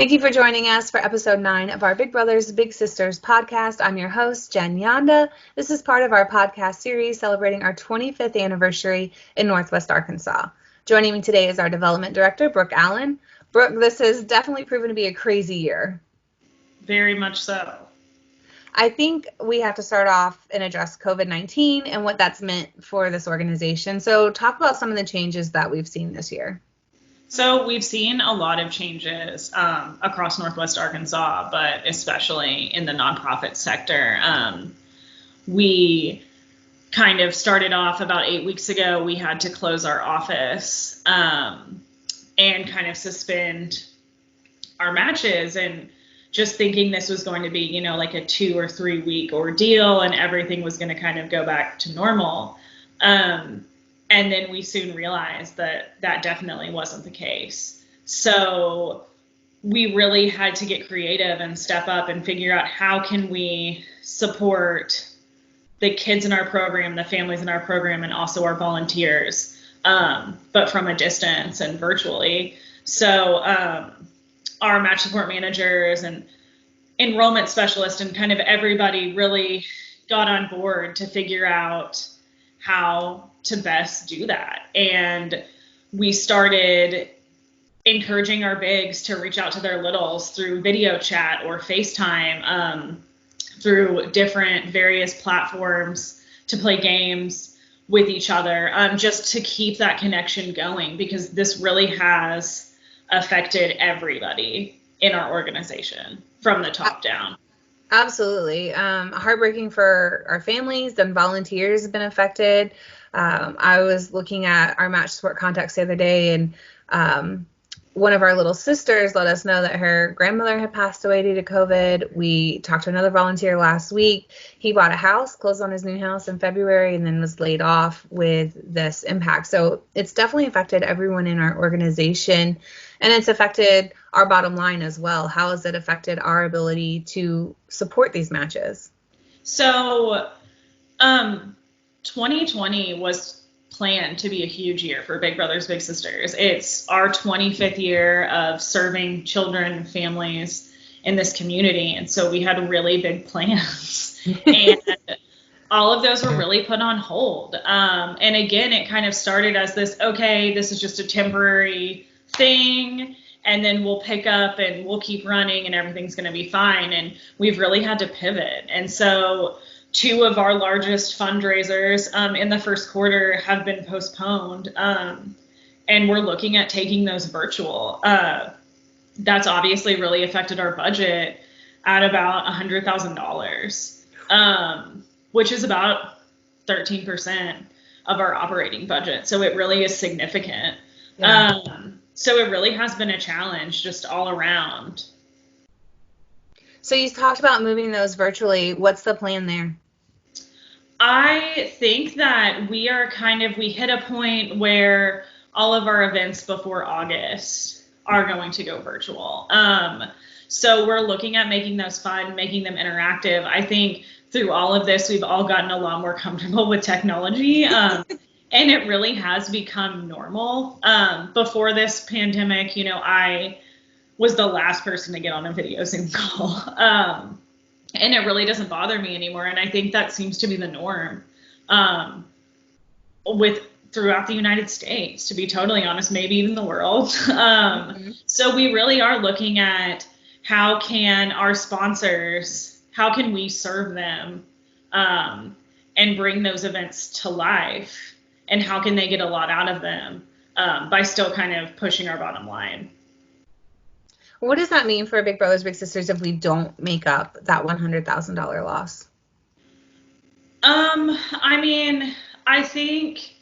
Thank you for joining us for episode 9 of our Big Brothers Big Sisters podcast. I'm your host, Jen Yonda. This is part of our podcast series celebrating our 25th anniversary in Northwest Arkansas. Joining me today is our development director, Brooke Allen. Brooke, this has definitely proven to be a crazy year. Very much so. I think we have to start off and address COVID-19 and what that's meant for this organization. So talk about some of the changes that we've seen this year. So we've seen a lot of changes across Northwest Arkansas, but especially in the nonprofit sector. We kind of started off about 8 weeks ago. We had to close our office and kind of suspend our matches, and just thinking this was going to be, like a 2 or 3 week ordeal and everything was going to kind of go back to normal. And then we soon realized that that definitely wasn't the case. So we really had to get creative and step up and figure out how can we support the kids in our program, the families in our program, and also our volunteers, but from a distance and virtually. So our match support managers and enrollment specialists and kind of everybody really got on board to figure out how to best do that. And we started encouraging our bigs to reach out to their littles through video chat or FaceTime, through different various platforms to play games with each other, just to keep that connection going, because this really has affected everybody in our organization from the top down. Absolutely. Heartbreaking for our families and volunteers have been affected. I was looking at our match support contacts the other day, and one of our little sisters let us know that her grandmother had passed away due to COVID. We talked to another volunteer last week. He bought a house, closed on his new house in February, and then was laid off with this impact. So it's definitely affected everyone in our organization, and it's affected our bottom line as well. How has it affected our ability to support these matches? So 2020 was planned to be a huge year for Big Brothers Big Sisters. It's our 25th year of serving children and families in this community, and so we had really big plans. And all of those were really put on hold. And again, it kind of started as this is just a temporary thing, and then we'll pick up and we'll keep running and everything's going to be fine. And we've really had to pivot. And so 2 of our largest fundraisers in the first quarter have been postponed, and we're looking at taking those virtual. That's obviously really affected our budget at about $100,000, which is about 13% of our operating budget. So it really is significant. Yeah. So it really has been a challenge just all around. So you talked about moving those virtually. What's the plan there? I think that we hit a point where all of our events before August are going to go virtual. So we're looking at making those fun, making them interactive. I think through all of this, we've all gotten a lot more comfortable with technology. And it really has become normal. Before this pandemic, I was the last person to get on a video Zoom call. And it really doesn't bother me anymore. And I think that seems to be the norm throughout the United States, to be totally honest, maybe even the world. So we really are looking at how can our sponsors, how can we serve them and bring those events to life? And how can they get a lot out of them by still kind of pushing our bottom line? What does that mean for Big Brothers Big Sisters if we don't make up that $100,000 loss? I think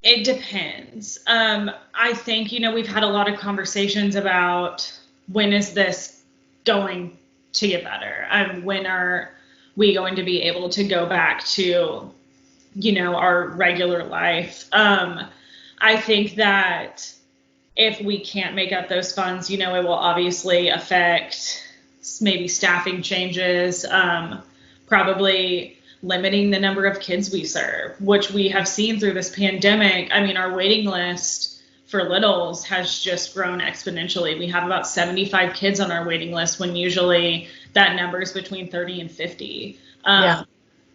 it depends. I think, we've had a lot of conversations about when is this going to get better? When are we going to be able to go back to, our regular life? I think that if we can't make up those funds, it will obviously affect maybe staffing changes, probably limiting the number of kids we serve, which we have seen through this pandemic. Our waiting list for littles has just grown exponentially. We have about 75 kids on our waiting list when usually that number is between 30 and 50. Yeah.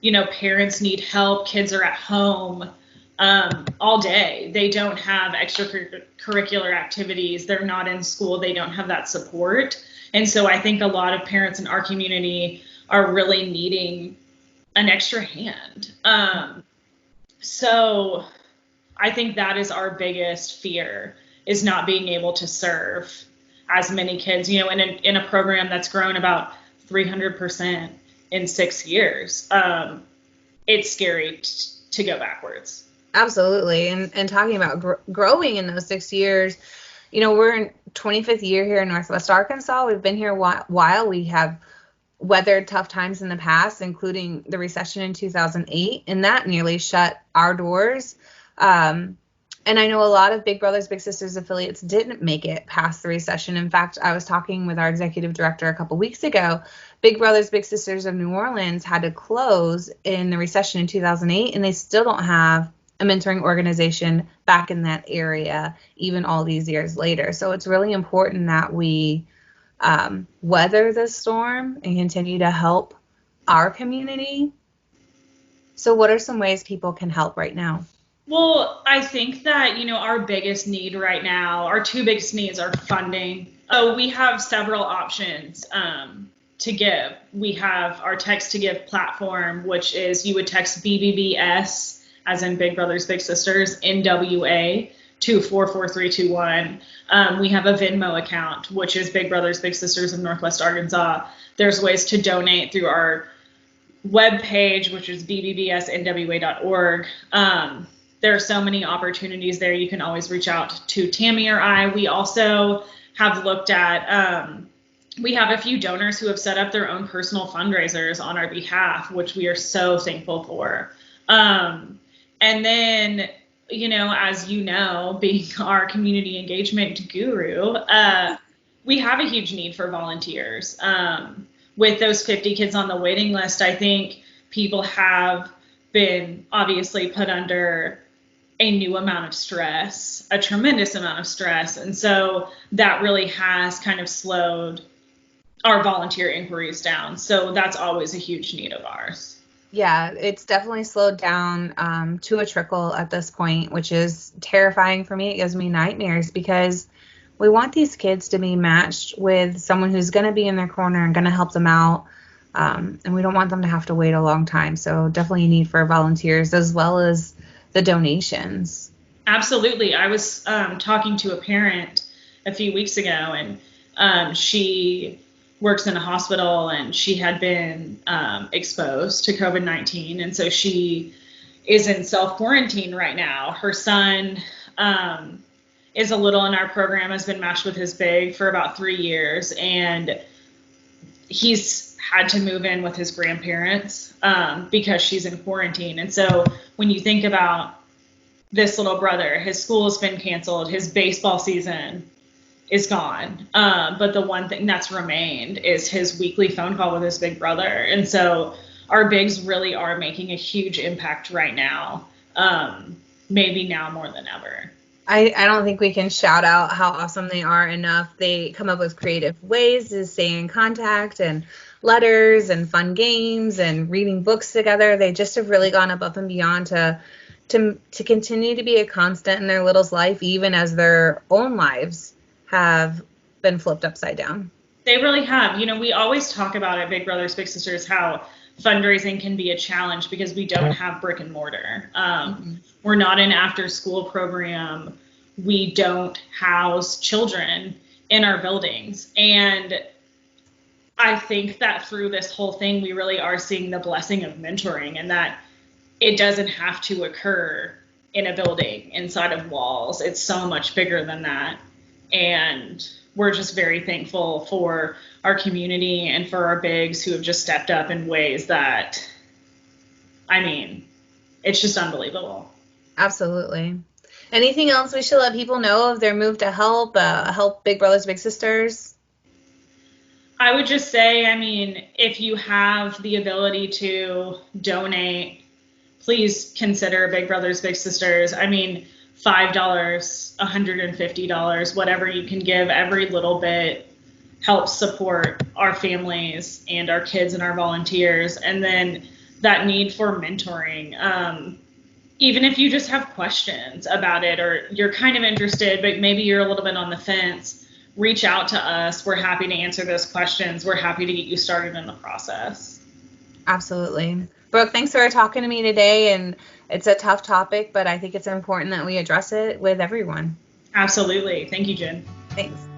You know, parents need help. Kids are at home all day. They don't have extracurricular activities. They're not in school. They don't have that support. And so I think a lot of parents in our community are really needing an extra hand. So I think that is our biggest fear, is not being able to serve as many kids, you know, in a program that's grown about 300% in 6 years. It's scary to go backwards. Absolutely. And talking about growing in those 6 years, you know, we're in 25th year here in Northwest Arkansas. We've been here a while. We have weathered tough times in the past, including the recession in 2008, and that nearly shut our doors. And I know a lot of Big Brothers Big Sisters affiliates didn't make it past the recession. In fact, I was talking with our executive director a couple weeks ago. Big Brothers Big Sisters of New Orleans had to close in the recession in 2008, and they still don't have a mentoring organization back in that area, even all these years later. So it's really important that we weather the storm and continue to help our community. So what are some ways people can help right now? Well, I think that, you know, our biggest need right now, our two biggest needs are funding. Oh, we have several options to give. We have our text to give platform, which is you would text BBBS, as in Big Brothers Big Sisters, NWA, to 44321. We have a Venmo account, which is Big Brothers Big Sisters of Northwest Arkansas. There's ways to donate through our webpage, which is bbbsnwa.org. There are so many opportunities there. You can always reach out to Tammy or I. We also have looked at, we have a few donors who have set up their own personal fundraisers on our behalf, which we are so thankful for. And then, you know, as you know, being our community engagement guru, we have a huge need for volunteers. With those 50 kids on the waiting list, I think people have been obviously put under a new amount of stress, a tremendous amount of stress. And so that really has kind of slowed our volunteer inquiries down. So that's always a huge need of ours. Yeah, it's definitely slowed down to a trickle at this point, which is terrifying for me. It gives me nightmares because we want these kids to be matched with someone who's going to be in their corner and going to help them out. And we don't want them to have to wait a long time. So definitely a need for volunteers as well as the donations. Absolutely. I was talking to a parent a few weeks ago, and she works in a hospital, and she had been exposed to COVID-19. And so she is in self-quarantine right now. Her son is a little in our program, has been matched with his big for about 3 years, and he's had to move in with his grandparents because she's in quarantine. And so when you think about this little brother, his school has been canceled, his baseball season is gone. But the one thing that's remained is his weekly phone call with his big brother. And so our bigs really are making a huge impact right now, maybe now more than ever. I don't think we can shout out how awesome they are enough. They come up with creative ways to stay in contact, and letters and fun games and reading books together. They just have really gone above and beyond to continue to be a constant in their little's life, even as their own lives have been flipped upside down. They really have. You know, we always talk about at Big Brothers Big Sisters how fundraising can be a challenge because we don't have brick and mortar. We're not an after school program. We don't house children in our buildings. And I think that through this whole thing, we really are seeing the blessing of mentoring, and that it doesn't have to occur in a building inside of walls. It's so much bigger than that. And we're just very thankful for our community and for our bigs who have just stepped up in ways that, I mean, it's just unbelievable. Absolutely. Anything else we should let people know of their move to help Big Brothers Big Sisters? I would just say, I mean, if you have the ability to donate, please consider Big Brothers Big Sisters. I mean, $5, $150, whatever you can give, every little bit helps support our families and our kids and our volunteers. And then that need for mentoring. Even if you just have questions about it, or you're kind of interested, but maybe you're a little bit on the fence, reach out to us. We're happy to answer those questions. We're happy to get you started in the process. Absolutely. Brooke, thanks for talking to me today. And it's a tough topic, but I think it's important that we address it with everyone. Absolutely. Thank you, Jen. Thanks.